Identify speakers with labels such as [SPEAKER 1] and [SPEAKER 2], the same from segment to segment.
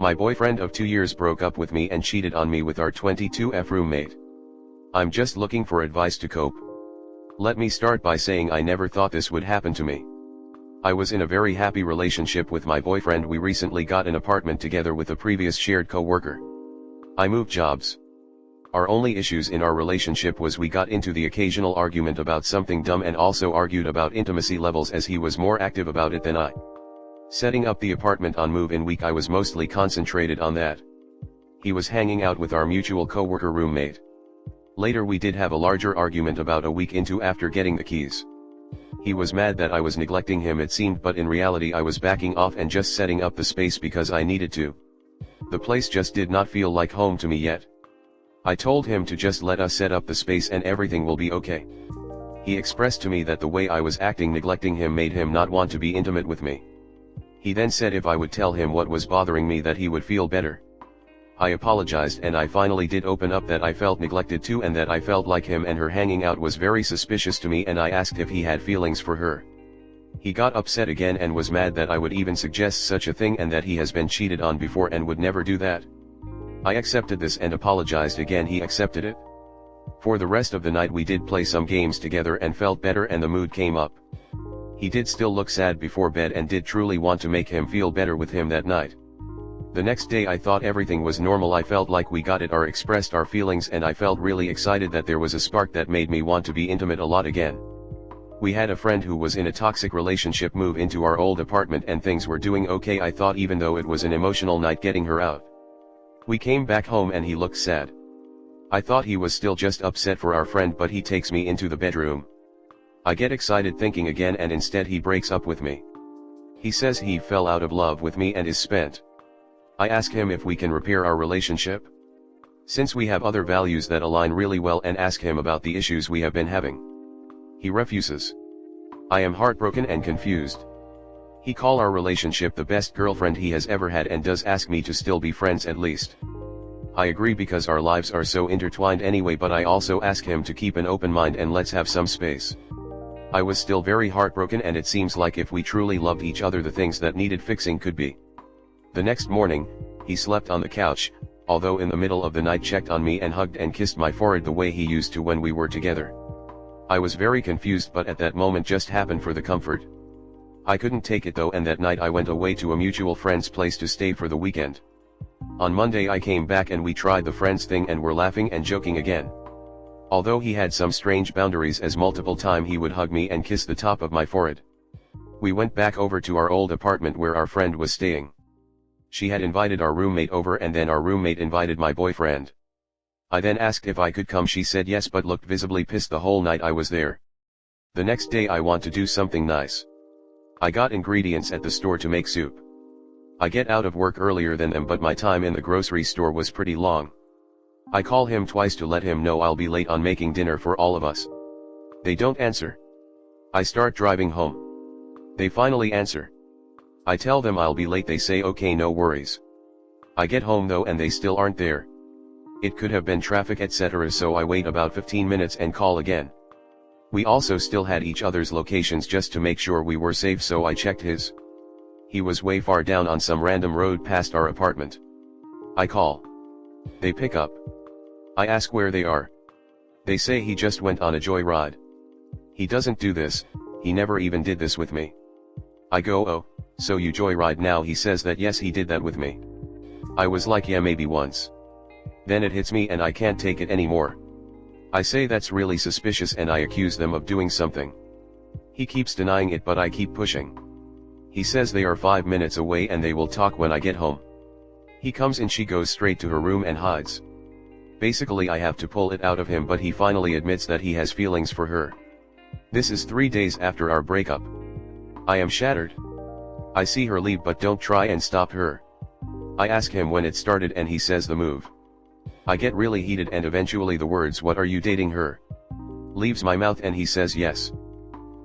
[SPEAKER 1] My boyfriend of 2 years broke up with me and cheated on me with our 22F roommate. I'm just looking for advice to cope. Let me start by saying I never thought this would happen to me. I was in a very happy relationship with my boyfriend. We recently got an apartment together with a previous shared co-worker. I moved jobs. Our only issues in our relationship was we got into the occasional argument about something dumb and also argued about intimacy levels as he was more active about it than I. Setting up the apartment on move-in week I was mostly concentrated on that. He was hanging out with our mutual co-worker roommate. Later we did have a larger argument about a week into after getting the keys. He was mad that I was neglecting him it seemed, but in reality I was backing off and just setting up the space because I needed to. The place just did not feel like home to me yet. I told him to just let us set up the space and everything will be okay. He expressed to me that the way I was acting neglecting him made him not want to be intimate with me. He then said if I would tell him what was bothering me that he would feel better. I apologized and I finally did open up that I felt neglected too and that I felt like him and her hanging out was very suspicious to me, and I asked if he had feelings for her. He got upset again and was mad that I would even suggest such a thing and that he has been cheated on before and would never do that. I accepted this and apologized again. He accepted it. For the rest of the night we did play some games together and felt better and the mood came up. He did still look sad before bed and did truly want to make him feel better with him that night. The next day I thought everything was normal. I felt like we got it or expressed our feelings and I felt really excited that there was a spark that made me want to be intimate a lot again. We had a friend who was in a toxic relationship move into our old apartment and things were doing okay I thought, even though it was an emotional night getting her out. We came back home and he looked sad. I thought he was still just upset for our friend, but he takes me into the bedroom. I get excited thinking again and instead he breaks up with me. He says he fell out of love with me and is spent. I ask him if we can repair our relationship, since we have other values that align really well, and ask him about the issues we have been having. He refuses. I am heartbroken and confused. He calls our relationship the best girlfriend he has ever had and does ask me to still be friends at least. I agree because our lives are so intertwined anyway, but I also ask him to keep an open mind and let's have some space. I was still very heartbroken and it seems like if we truly loved each other the things that needed fixing could be. The next morning, he slept on the couch, although in the middle of the night checked on me and hugged and kissed my forehead the way he used to when we were together. I was very confused, but at that moment just happened for the comfort. I couldn't take it though, and that night I went away to a mutual friend's place to stay for the weekend. On Monday I came back and we tried the friends thing and were laughing and joking again. Although he had some strange boundaries, as multiple times he would hug me and kiss the top of my forehead. We went back over to our old apartment where our friend was staying. She had invited our roommate over and then our roommate invited my boyfriend. I then asked if I could come. She said yes, but looked visibly pissed the whole night I was there. The next day I want to do something nice. I got ingredients at the store to make soup. I get out of work earlier than them, but my time in the grocery store was pretty long. I call him twice to let him know I'll be late on making dinner for all of us. They don't answer. I start driving home. They finally answer. I tell them I'll be late. They say okay, no worries. I get home though and they still aren't there. It could have been traffic etc, so I wait about 15 minutes and call again. We also still had each other's locations just to make sure we were safe, so I checked his. He was way far down on some random road past our apartment. I call. They pick up. I ask where they are. They say he just went on a joyride. He doesn't do this, he never even did this with me. I go, oh, so you joyride now? He says that yes, he did that with me. I was like, yeah, maybe once. Then it hits me and I can't take it anymore. I say that's really suspicious and I accuse them of doing something. He keeps denying it, but I keep pushing. He says they are 5 minutes away and they will talk when I get home. He comes and she goes straight to her room and hides. Basically I have to pull it out of him, but he finally admits that he has feelings for her. This is 3 days after our breakup. I am shattered. I see her leave but don't try and stop her. I ask him when it started and he says the move. I get really heated and eventually the words "What, are you dating her?" leaves my mouth and he says yes.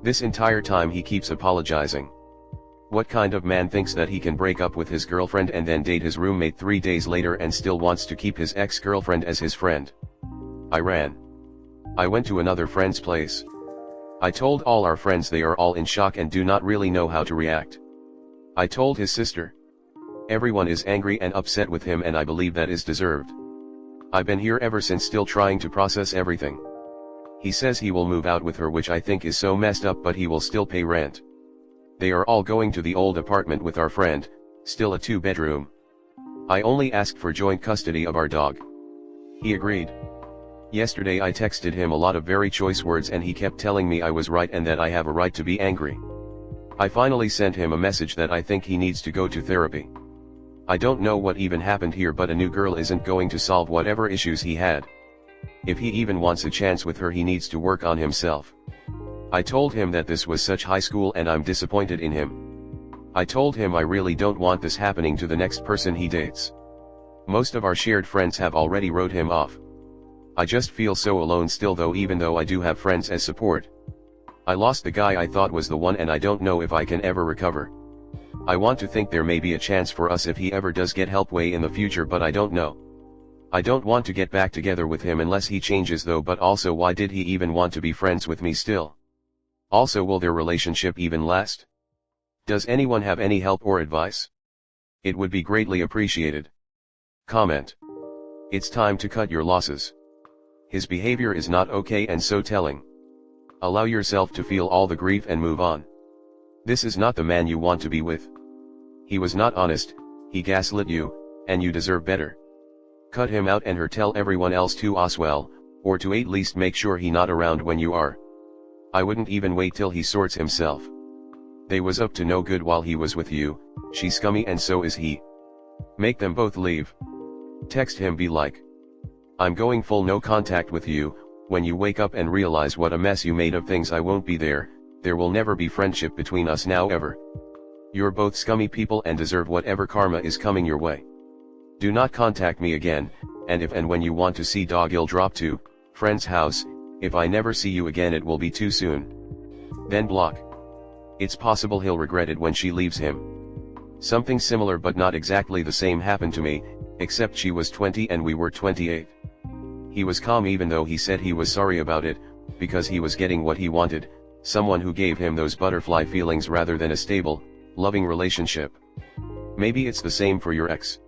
[SPEAKER 1] This entire time he keeps apologizing. What kind of man thinks that he can break up with his girlfriend and then date his roommate 3 days later and still wants to keep his ex-girlfriend as his friend? I ran. I went to another friend's place. I told all our friends. They are all in shock and do not really know how to react. I told his sister. Everyone is angry and upset with him, and I believe that is deserved. I've been here ever since, still trying to process everything. He says he will move out with her, which I think is so messed up, but he will still pay rent. They are all going to the old apartment with our friend, still a 2-bedroom. I only asked for joint custody of our dog. He agreed. Yesterday I texted him a lot of very choice words, and he kept telling me I was right and that I have a right to be angry. I finally sent him a message that I think he needs to go to therapy. I don't know what even happened here, but a new girl isn't going to solve whatever issues he had. If he even wants a chance with her, he needs to work on himself. I told him that this was such high school and I'm disappointed in him. I told him I really don't want this happening to the next person he dates. Most of our shared friends have already wrote him off. I just feel so alone still though, even though I do have friends as support. I lost the guy I thought was the one, and I don't know if I can ever recover. I want to think there may be a chance for us if he ever does get help way in the future, but I don't know. I don't want to get back together with him unless he changes though, but also why did he even want to be friends with me still? Also, will their relationship even last? Does anyone have any help or advice? It would be greatly appreciated. Comment. It's time to cut your losses. His behavior is not okay and so telling. Allow yourself to feel all the grief and move on. This is not the man you want to be with. He was not honest, he gaslit you, and you deserve better. Cut him out and her, tell everyone else to as well, or to at least make sure he not around when you are. I wouldn't even wait till he sorts himself. They was up to no good while he was with you, she's scummy and so is he. Make them both leave. Text him, be like, I'm going full no contact with you. When you wake up and realize what a mess you made of things, I won't be there. There will never be friendship between us now ever. You're both scummy people and deserve whatever karma is coming your way. Do not contact me again, and if and when you want to see dog, you'll drop to friend's house. If I never see you again, it will be too soon. Then block. It's possible he'll regret it when she leaves him. Something similar but not exactly the same happened to me, except she was 20 and we were 28. He was calm even though he said he was sorry about it, because he was getting what he wanted, someone who gave him those butterfly feelings rather than a stable, loving relationship. Maybe it's the same for your ex.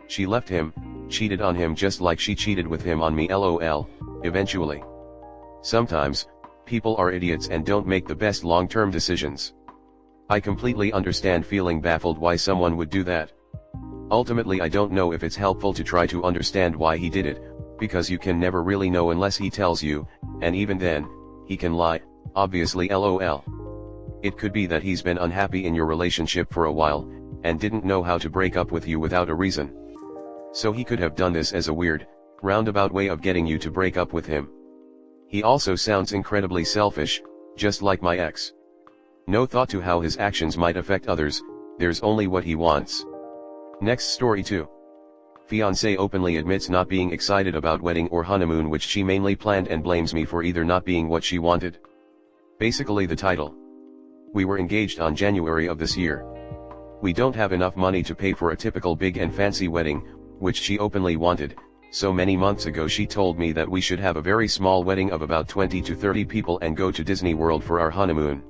[SPEAKER 1] She left him, cheated on him just like she cheated with him on me, lol, eventually. Sometimes, people are idiots and don't make the best long-term decisions. I completely understand feeling baffled why someone would do that. Ultimately, I don't know if it's helpful to try to understand why he did it, because you can never really know unless he tells you, and even then, he can lie, obviously, lol. It could be that he's been unhappy in your relationship for a while, and didn't know how to break up with you without a reason. So he could have done this as a weird, roundabout way of getting you to break up with him. He also sounds incredibly selfish, just like my ex. No thought to how his actions might affect others, there's only what he wants. Next story 2. Fiancé openly admits not being excited about wedding or honeymoon which she mainly planned and blames me for either not being what she wanted. Basically the title. We were engaged on January of this year. We don't have enough money to pay for a typical big and fancy wedding, which she openly wanted, so many months ago she told me that we should have a very small wedding of about 20 to 30 people and go to Disney World for our honeymoon.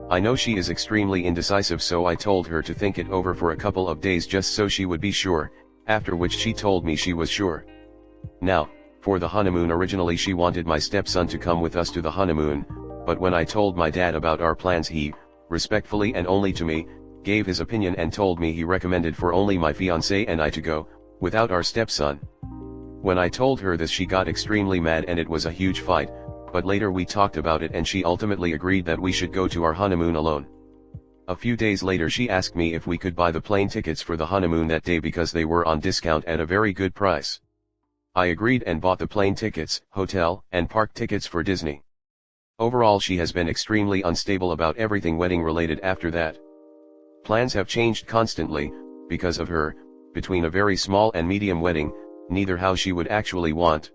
[SPEAKER 1] I know she is extremely indecisive, so I told her to think it over for a couple of days just so she would be sure, after which she told me she was sure. Now, for the honeymoon, originally she wanted my stepson to come with us to the honeymoon, but when I told my dad about our plans, he, respectfully and only to me, gave his opinion and told me he recommended for only my fiancé and I to go, without our stepson. When I told her this, she got extremely mad and it was a huge fight, but later we talked about it and she ultimately agreed that we should go to our honeymoon alone. A few days later she asked me if we could buy the plane tickets for the honeymoon that day because they were on discount at a very good price. I agreed and bought the plane tickets, hotel, and park tickets for Disney. Overall, she has been extremely unstable about everything wedding related after that. Plans have changed constantly, because of her, between a very small and medium wedding, neither how she would actually want.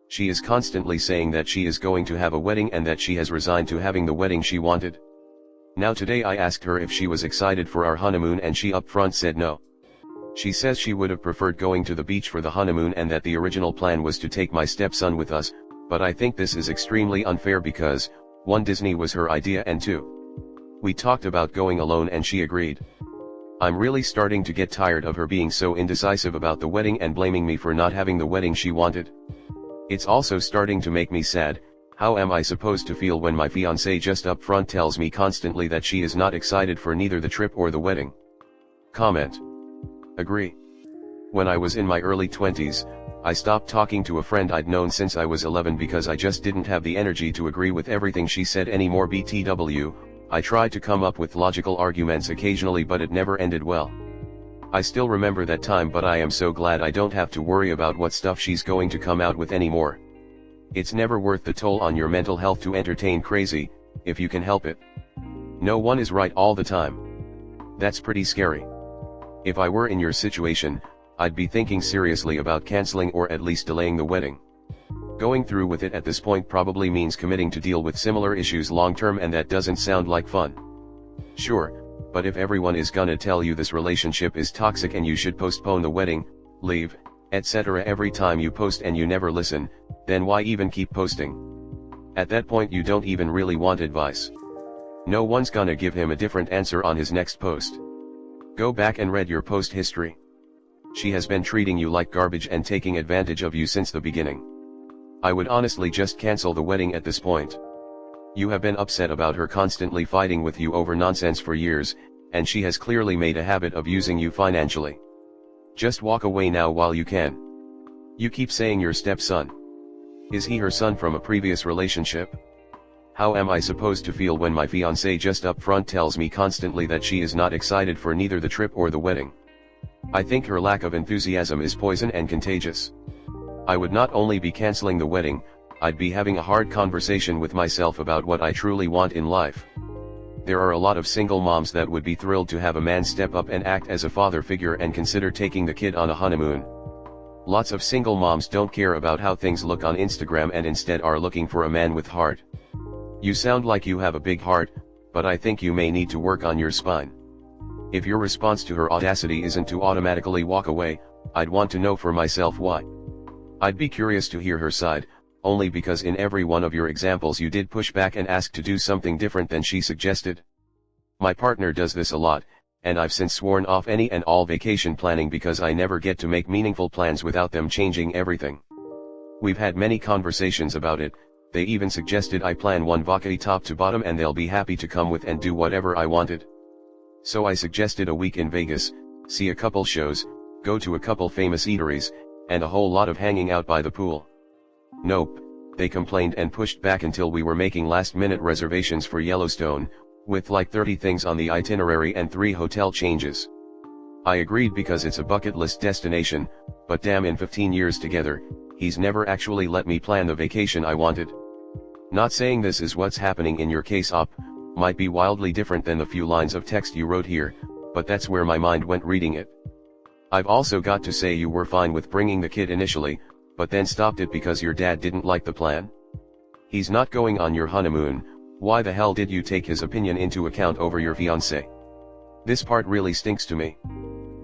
[SPEAKER 1] She is constantly saying that she is going to have a wedding and that she has resigned to having the wedding she wanted. Now today I asked her if she was excited for our honeymoon and she upfront said no. She says she would have preferred going to the beach for the honeymoon and that the original plan was to take my stepson with us, but I think this is extremely unfair because, 1, Disney was her idea and 2, we talked about going alone and she agreed. I'm really starting to get tired of her being so indecisive about the wedding and blaming me for not having the wedding she wanted. It's also starting to make me sad. How am I supposed to feel when my fiancé just up front tells me constantly that she is not excited for neither the trip or the wedding? Comment. Agree. When I was in my early 20s, I stopped talking to a friend I'd known since I was 11 because I just didn't have the energy to agree with everything she said anymore. BTW, I tried to come up with logical arguments occasionally, but it never ended well. I still remember that time, but I am so glad I don't have to worry about what stuff she's going to come out with anymore. It's never worth the toll on your mental health to entertain crazy, if you can help it. No one is right all the time. That's pretty scary. If I were in your situation, I'd be thinking seriously about canceling or at least delaying the wedding. Going through with it at this point probably means committing to deal with similar issues long term, and that doesn't sound like fun. Sure, but if everyone is gonna tell you this relationship is toxic and you should postpone the wedding, leave, etc. every time you post and you never listen, then why even keep posting? At that point you don't even really want advice. No one's gonna give him a different answer on his next post. Go back and read your post history. She has been treating you like garbage and taking advantage of you since the beginning. I would honestly just cancel the wedding at this point. You have been upset about her constantly fighting with you over nonsense for years, and she has clearly made a habit of using you financially. Just walk away now while you can. You keep saying your stepson. Is he her son from a previous relationship? How am I supposed to feel when my fiancé just up front tells me constantly that she is not excited for neither the trip or the wedding? I think her lack of enthusiasm is poison and contagious. I would not only be canceling the wedding, I'd be having a hard conversation with myself about what I truly want in life. There are a lot of single moms that would be thrilled to have a man step up and act as a father figure and consider taking the kid on a honeymoon. Lots of single moms don't care about how things look on Instagram and instead are looking for a man with heart. You sound like you have a big heart, but I think you may need to work on your spine. If your response to her audacity isn't to automatically walk away, I'd want to know for myself why. I'd be curious to hear her side, only because in every one of your examples you did push back and ask to do something different than she suggested. My partner does this a lot, and I've since sworn off any and all vacation planning because I never get to make meaningful plans without them changing everything. We've had many conversations about it. They even suggested I plan one vacay top to bottom and they'll be happy to come with and do whatever I wanted. So I suggested a week in Vegas, see a couple shows, go to a couple famous eateries, and a whole lot of hanging out by the pool. Nope, they complained and pushed back until we were making last-minute reservations for Yellowstone, with like 30 things on the itinerary and 3 hotel changes. I agreed because it's a bucket list destination, but damn, in 15 years together, he's never actually let me plan the vacation I wanted. Not saying this is what's happening in your case, op, might be wildly different than the few lines of text you wrote here, but that's where my mind went reading it. I've also got to say you were fine with bringing the kid initially, but then stopped it because your dad didn't like the plan. He's not going on your honeymoon. Why the hell did you take his opinion into account over your fiancé? This part really stinks to me.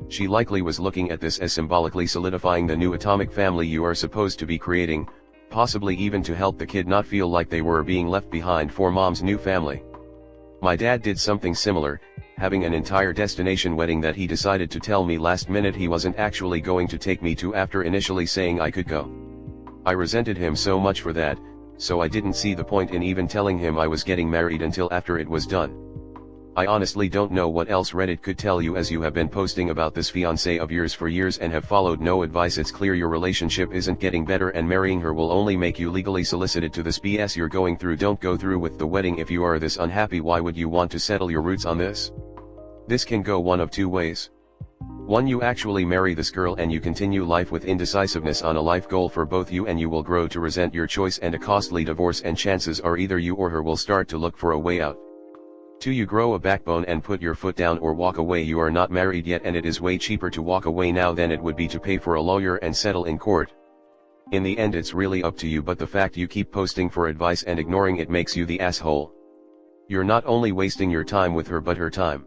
[SPEAKER 1] She likely was looking at this as symbolically solidifying the new atomic family you are supposed to be creating, possibly even to help the kid not feel like they were being left behind for mom's new family. My dad did something similar, having an entire destination wedding that he decided to tell me last minute he wasn't actually going to take me to after initially saying I could go. I resented him so much for that, so I didn't see the point in even telling him I was getting married until after it was done. I honestly don't know what else Reddit could tell you, as you have been posting about this fiancé of yours for years and have followed no advice. It's clear your relationship isn't getting better and marrying her will only make you legally solicited to this BS you're going through. Don't go through with the wedding if you are this unhappy. Why would you want to settle your roots on this? This can go one of two ways. One, you actually marry this girl and you continue life with indecisiveness on a life goal for both you, and you will grow to resent your choice and a costly divorce, and chances are either you or her will start to look for a way out. 2, you grow a backbone and put your foot down or walk away. You are not married yet and it is way cheaper to walk away now than it would be to pay for a lawyer and settle in court. In the end it's really up to you, but the fact you keep posting for advice and ignoring it makes you the asshole. You're not only wasting your time with her but her time.